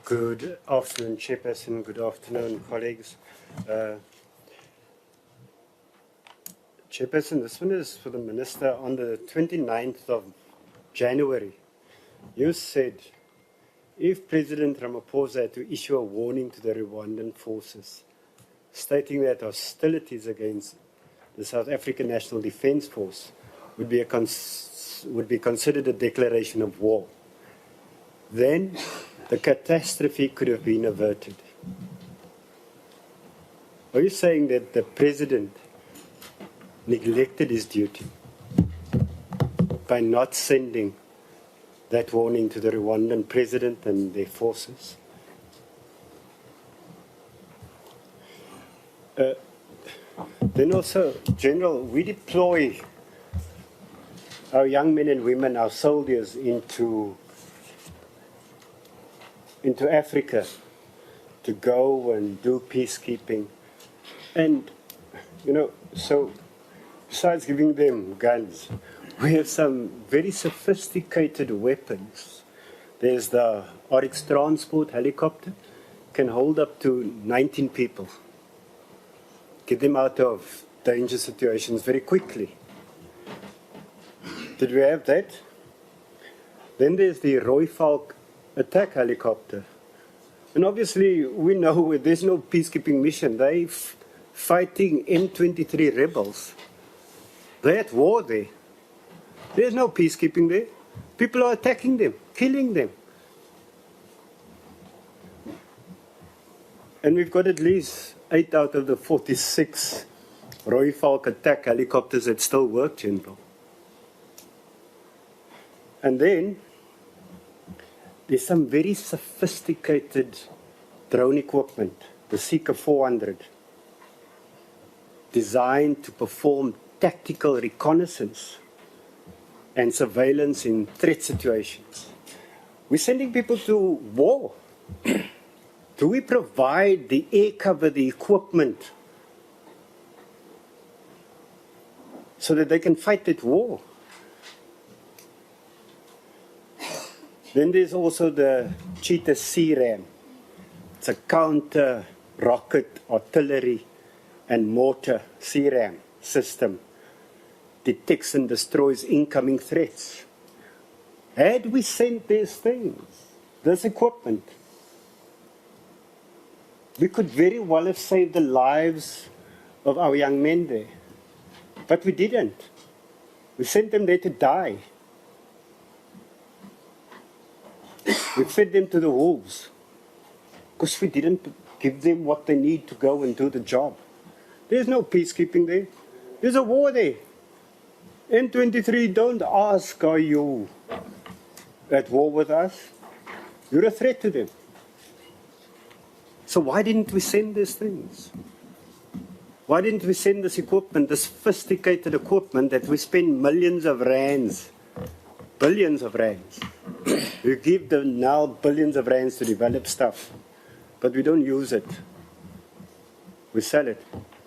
Good afternoon, Chairperson. Good afternoon, colleagues. Chairperson, this one is for the Minister. On the 29th of January, you said if President Ramaphosa had to issue a warning to the Rwandan forces, stating that hostilities against the South African National Defence Force would be considered a declaration of war, then the catastrophe could have been averted. Are you saying that the President neglected his duty by not sending that warning to the Rwandan President and their forces? Then also, General, we deploy our young men and women, our soldiers, into Africa to go and do peacekeeping. And, so besides giving them guns, we have some very sophisticated weapons. There's the Oryx transport helicopter, can hold up to 19 people. Get them out of danger situations very quickly. Did we have that? Then there's the Roy Falk attack helicopter. And obviously, we know there's no peacekeeping mission. They're fighting M23 rebels. They're at war there. There's no peacekeeping there. People are attacking them, killing them. And we've got at least 8 out of the 46 Roy Falk attack helicopters that still work, General. And then there's some very sophisticated drone equipment, the Seeker 400, designed to perform tactical reconnaissance and surveillance in threat situations. We're sending people to war. Do we provide the air cover, the equipment, so that they can fight that war? Then there's also the Cheetah C-RAM. It's a counter-rocket artillery and mortar C-RAM system. Detects and destroys incoming threats. Had we sent these things, this equipment, we could very well have saved the lives of our young men there. But we didn't. We sent them there to die. We fed them to the wolves because we didn't give them what they need to go and do the job. There's no peacekeeping there. There's a war there. M23, don't ask, are you at war with us? You're a threat to them. So why didn't we send these things? Why didn't we send this equipment, this sophisticated equipment that we spend millions of rands, billions of rands? We give them now billions of rands to develop stuff, but we don't use it. We sell it.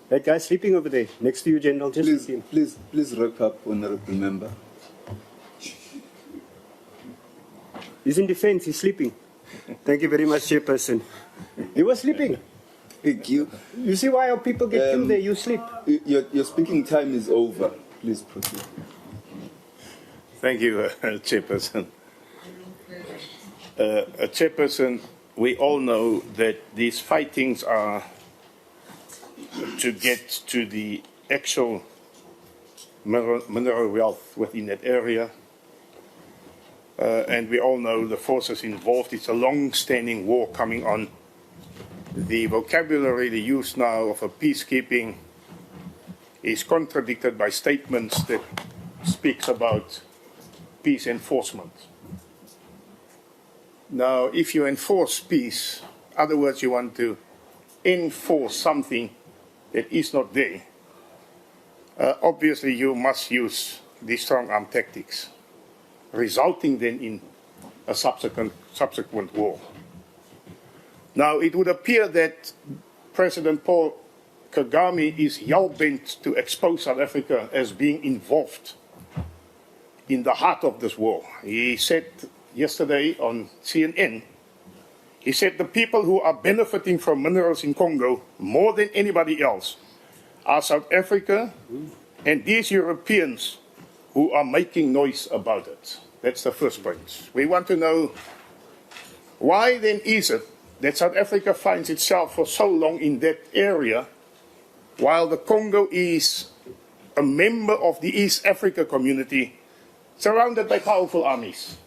That guy's sleeping over there, next to you, General. Just Please wrap up, Honourable Member. He's in defense, he's sleeping. Thank you very much, Chairperson. He was sleeping. Thank you. You see why our people get killed there? You sleep. Your speaking time is over. Please proceed. Thank you, Chairperson. Chairperson, we all know that these fightings are to get to the actual mineral wealth within that area. And we all know the forces involved. It's a long-standing war coming on. The vocabulary they use now of a peacekeeping is contradicted by statements that speaks about peace enforcement. Now, if you enforce peace, in other words, you want to enforce something that is not there, obviously you must use these strong arm tactics, resulting then in a subsequent war. Now, it would appear that President Paul Kagame is hell-bent to expose South Africa as being involved in the heart of this war. He said yesterday on CNN He said the people who are benefiting from minerals in Congo more than anybody else are South Africa and these Europeans who are making noise about it. That's the first point. We want to know why then is it that South Africa finds itself for so long in that area while the Congo is a member of the East Africa community surrounded by powerful armies,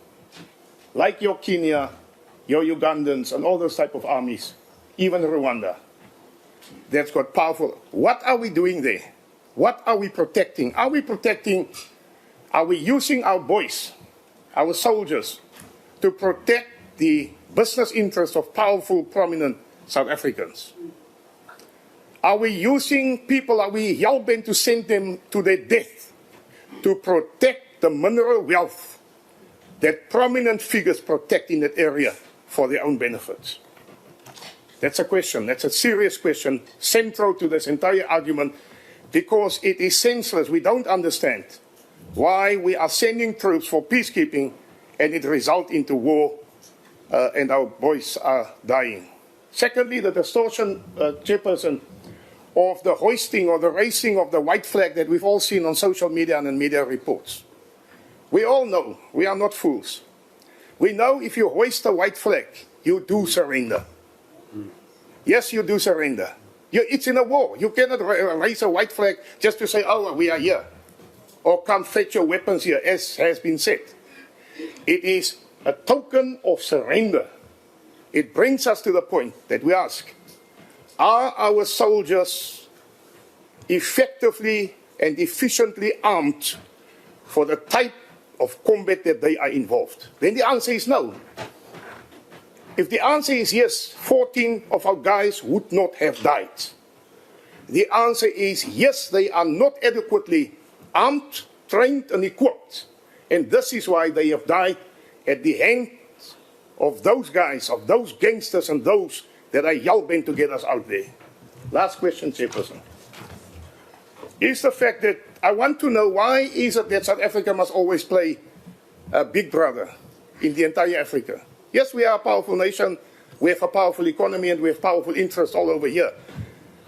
like your Kenya, your Ugandans, and all those type of armies, even Rwanda. That's got powerful. What are we doing there? What are we protecting? Are we using our boys, our soldiers, to protect the business interests of powerful, prominent South Africans? Are we using people, are we helping to send them to their death to protect the mineral wealth that prominent figures protect in that area for their own benefits? That's a question. That's a serious question, central to this entire argument, because it is senseless. We don't understand why we are sending troops for peacekeeping and it results into war and our boys are dying. Secondly, the distortion, Chairperson, of the hoisting or the raising of the white flag that we've all seen on social media and in media reports. We all know, we are not fools. We know if you hoist a white flag, you do surrender. Yes, you do surrender. It's in a war. You cannot raise a white flag just to say, oh, we are here. Or come fetch your weapons here, as has been said. It is a token of surrender. It brings us to the point that we ask, are our soldiers effectively and efficiently armed for the type of combat that they are involved? Then the answer is no. If the answer is yes, 14 of our guys would not have died. The answer is yes, they are not adequately armed, trained, and equipped. And this is why they have died at the hands of those guys, of those gangsters, and those that are hell-bent to get us out there. Last question, Chairperson. Is the fact that I want to know why is it that South Africa must always play a big brother in the entire Africa? Yes, we are a powerful nation, we have a powerful economy, and we have powerful interests all over here.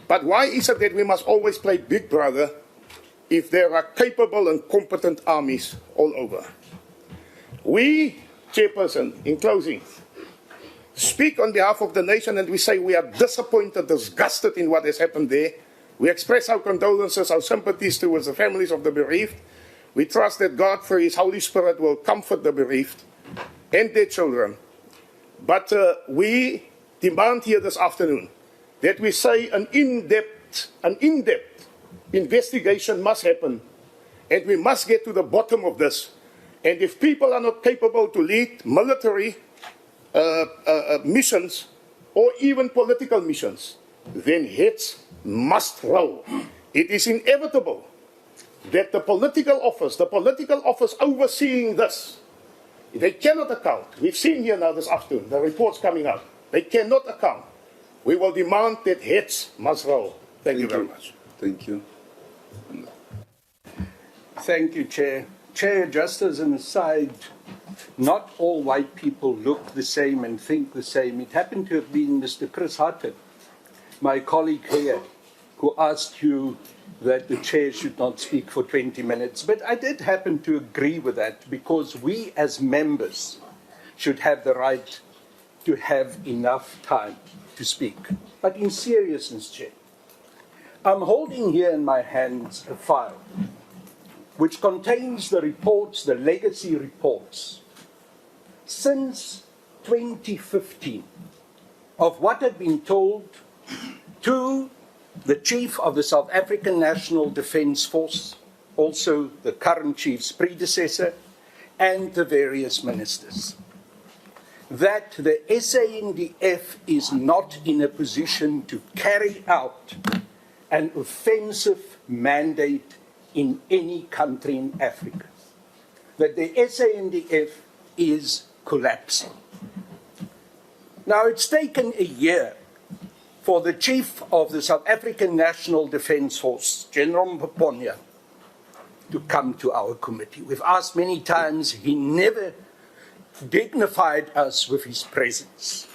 But why is it that we must always play big brother if there are capable and competent armies all over? We, Chairperson, in closing, speak on behalf of the nation and we say we are disappointed, disgusted in what has happened there. We express our condolences, our sympathies towards the families of the bereaved. We trust that God, through His Holy Spirit, will comfort the bereaved and their children. But we demand here this afternoon that we say an in-depth investigation must happen, and we must get to the bottom of this. And if people are not capable to lead military missions or even political missions, then heads must roll. It is inevitable that the political office overseeing this, they cannot account. We've seen here now this afternoon, the reports coming out. They cannot account. We will demand that heads must roll. Thank you very much. Thank you. Thank you, Chair. Chair, just as an aside, not all white people look the same and think the same. It happened to have been Mr. Chris Hutton, my colleague here, who asked you that the chair should not speak for 20 minutes. But I did happen to agree with that because we as members should have the right to have enough time to speak. But in seriousness, Chair, I'm holding here in my hands a file which contains the reports, the legacy reports, since 2015 of what had been told to the Chief of the South African National Defence Force, also the current Chief's predecessor, and the various ministers, that the SANDF is not in a position to carry out an offensive mandate in any country in Africa, that the SANDF is collapsing. Now, it's taken a year for the Chief of the South African National Defence Force, General Mponya, to come to our committee. We've asked many times, he never dignified us with his presence.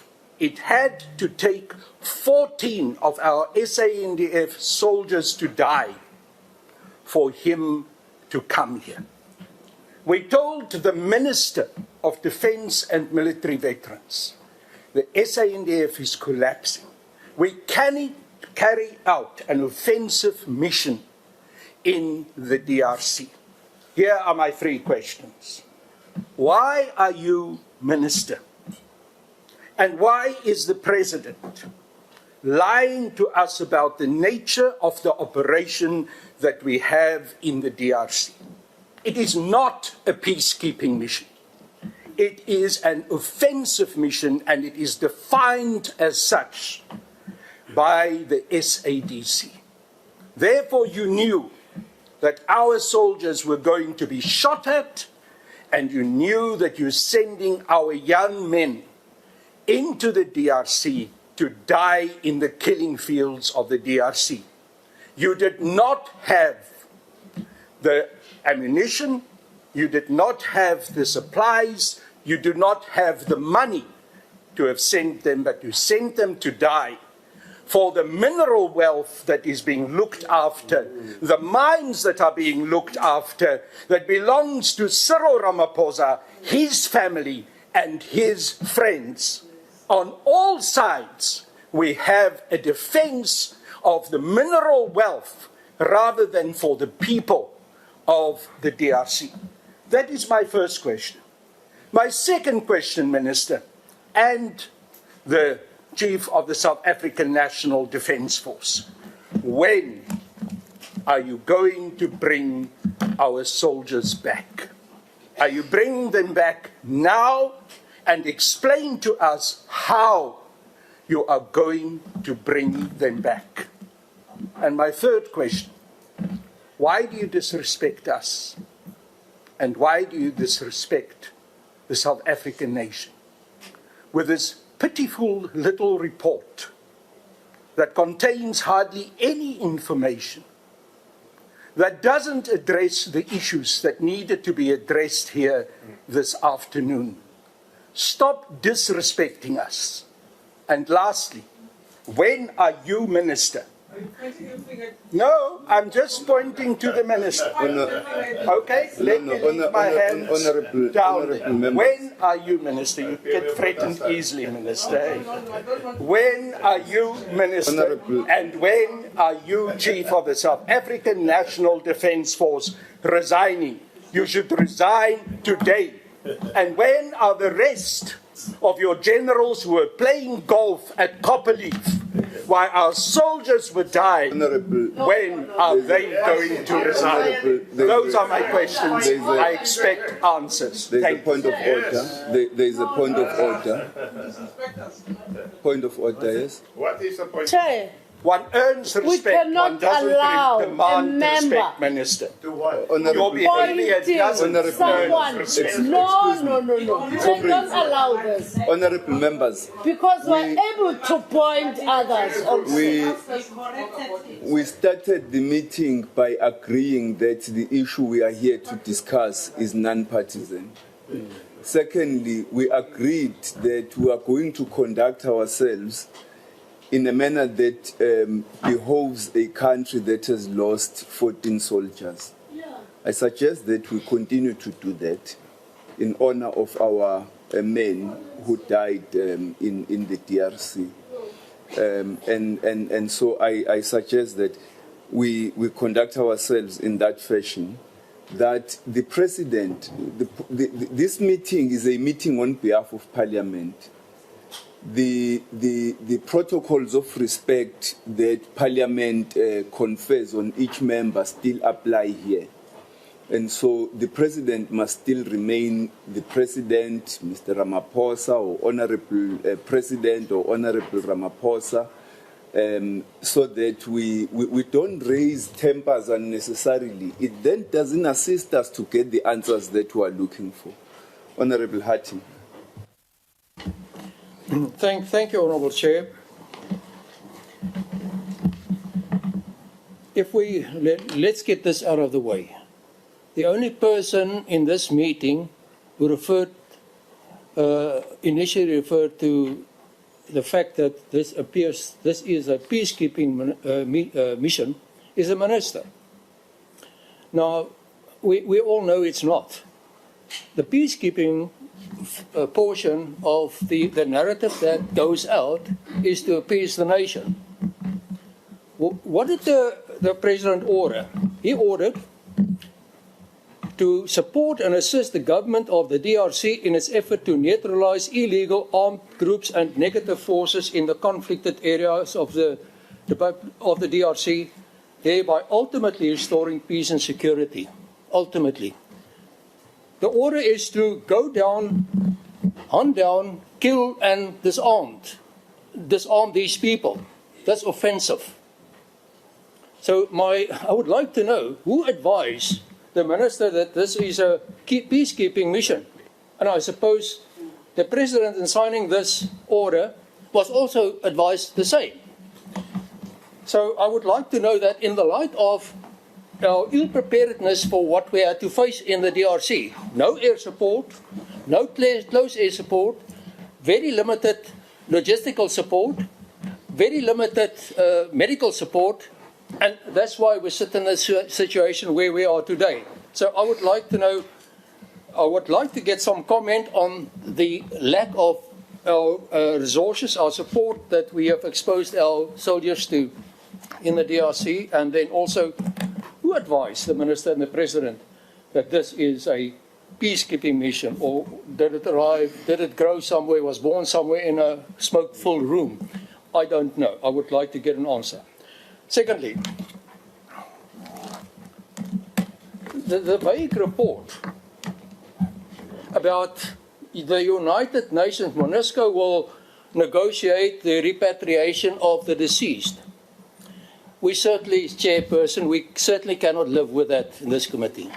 it had to take 14 of our SANDF soldiers to die for him to come here. We told the Minister of Defence and Military Veterans, the SANDF is collapsing. We cannot carry out an offensive mission in the DRC. Here are my 3 questions. Why are you Minister? And why is the President lying to us about the nature of the operation that we have in the DRC? It is not a peacekeeping mission. It is an offensive mission, and it is defined as such by the SADC. Therefore, you knew that our soldiers were going to be shot at, and you knew that you're sending our young men into the DRC to die in the killing fields of the DRC. You did not have the ammunition, you did not have the supplies, you do not have the money to have sent them, but you sent them to die for the mineral wealth that is being looked after, the mines that are being looked after, that belongs to Cyril Ramaphosa, his family, and his friends. On all sides, we have a defense of the mineral wealth rather than for the people of the DRC. That is my first question. My second question, Minister, and the Chief of the South African National Defence Force. When are you going to bring our soldiers back? Are you bringing them back now? And explain to us how you are going to bring them back. And my third question, why do you disrespect us? And why do you disrespect the South African nation with this pitiful little report that contains hardly any information, that doesn't address the issues that needed to be addressed here this afternoon? Stop disrespecting us. And lastly, when are you Minister? Are you pointing your finger? No, I'm just pointing to the Minister. Okay, let me leave my hands down. When are you Minister? You get threatened easily, Minister. When are you Minister? And when are you Chief of the South African National Defence Force resigning? You should resign today. And when are the rest of your generals who were playing golf at Copperleaf while our soldiers were dying, when are they going to resign? Those are my questions. I expect answers. There's a Thank point you. of order. There's a point of order. Point of order, yes. What is the point? Chair, One earns respect. we cannot One doesn't allow a demand member respect, Minister. To what? Your Honorable, behavior pointing doesn't someone. earn respect. No. Chair, don't allow this. honorable members, Because we're able to point others also. we started the meeting by agreeing that the issue we are here to discuss is non-partisan. Secondly, we agreed that we are going to conduct ourselves in a manner that behoves a country that has lost 14 soldiers. I suggest that we continue to do that in honor of our men who died in the DRC. And so I suggest that we conduct ourselves in that fashion, that the President, this meeting is a meeting on behalf of Parliament. The protocols of respect that Parliament confers on each member still apply here. And so the President must still remain the President, Mr. Ramaphosa, or Honorable President or Honorable Ramaphosa, so that we don't raise tempers unnecessarily. It then doesn't assist us to get the answers that we are looking for. Honorable Hattie. Thank you, Honourable Chair. If let's get this out of the way. The only person in this meeting who initially referred to the fact that this is a peacekeeping mission is the minister. Now, we all know it's not. The peacekeeping portion of the narrative that goes out is to appease the nation. What did the president order? He ordered to support and assist the government of the DRC in its effort to neutralize illegal armed groups and negative forces in the conflicted areas of the DRC, thereby ultimately restoring peace and security. Ultimately. The order is to go down, hunt down, kill and disarm these people. That's offensive. So I would like to know who advised the minister that this is a peacekeeping mission. And I suppose the president in signing this order was also advised the same. So I would like to know that in the light of our ill-preparedness for what we had to face in the DRC, no air support, no close air support, very limited logistical support, very limited medical support, and that's why we sit in this situation where we are today. So I would like to know, I would like to get some comment on the lack of our resources, our support that we have exposed our soldiers to in the DRC, and then also who advised the minister and the president that this is a peacekeeping mission, or did it arrive, did it grow somewhere, was born somewhere in a smoke-filled room? I don't know. I would like to get an answer. Secondly, the vague report about the United Nations, MONUSCO will negotiate the repatriation of the deceased. We certainly, Chairperson, we certainly cannot live with that in this committee.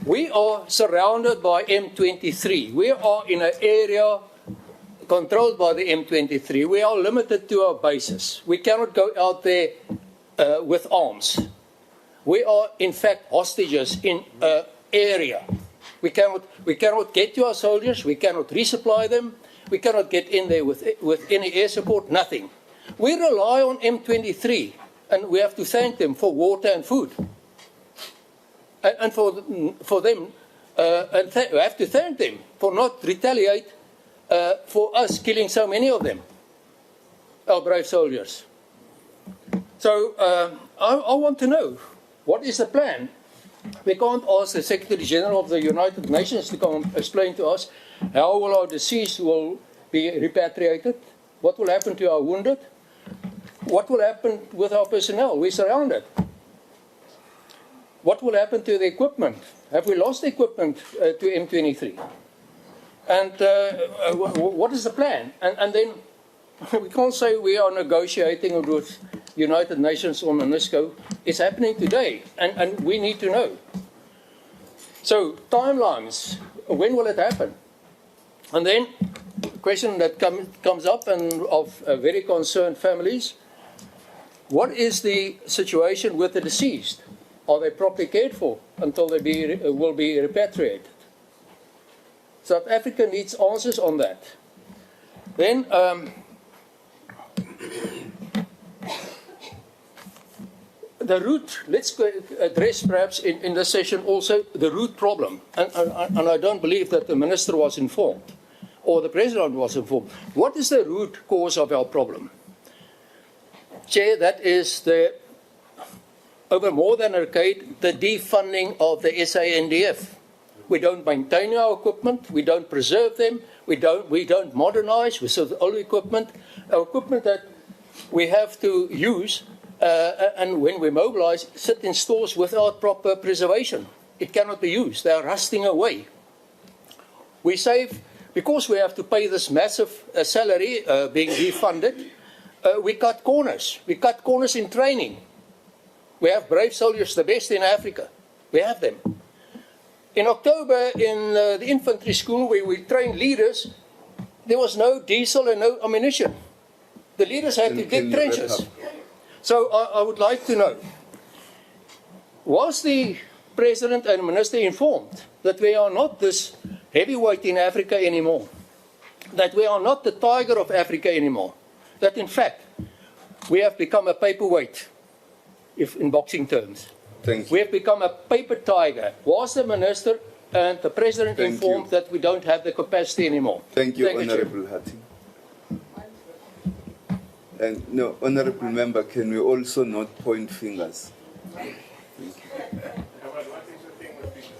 We are surrounded by M23. We are in an area controlled by the M23. We are limited to our bases. We cannot go out there with arms. We are, in fact, hostages in an area. We cannot get to our soldiers. We cannot resupply them. We cannot get in there with any air support, nothing. We rely on M23, and we have to thank them for water and food. And for them, and we have to thank them for not retaliate for us killing so many of them, our brave soldiers. So I want to know, what is the plan? We can't ask the Secretary General of the United Nations to come explain to us how will our deceased will be repatriated, what will happen to our wounded, what will happen with our personnel. We're surrounded. What will happen to the equipment? Have we lost equipment to M23? And what is the plan? And then we can't say we are negotiating with United Nations or MONUSCO. It's happening today, and we need to know. So timelines, when will it happen? And then a question that comes up and of very concerned families, what is the situation with the deceased? Are they properly cared for until they will be repatriated? South Africa needs answers on that. Then the root, let's address perhaps in this session also the root problem. And I don't believe that the minister was informed or the president was informed. What is the root cause of our problem? Chair, that is over more than a decade, the defunding of the SANDF. We don't maintain our equipment, we don't preserve them, we don't modernize, we sell old equipment. Our equipment that we have to use, and when we mobilize, sit in stores without proper preservation. It cannot be used, they are rusting away. We save, because we have to pay this massive salary being defunded, we cut corners. We cut corners in training. We have brave soldiers, the best in Africa. We have them. In October, in the infantry school where we trained leaders, there was no diesel and no ammunition. The leaders had to dig trenches. So I would like to know, was the president and minister informed that we are not this heavyweight in Africa anymore? that we are not the tiger of Africa anymore. That in fact, we have become a paperweight, if in boxing terms. Thank We you. have become a paper tiger. Was the minister and the president Thank informed you. that we don't have the capacity anymore? Thank you, Chair. Honorable Hattie. And no, Honorable Member, can we also not point fingers?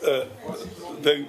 The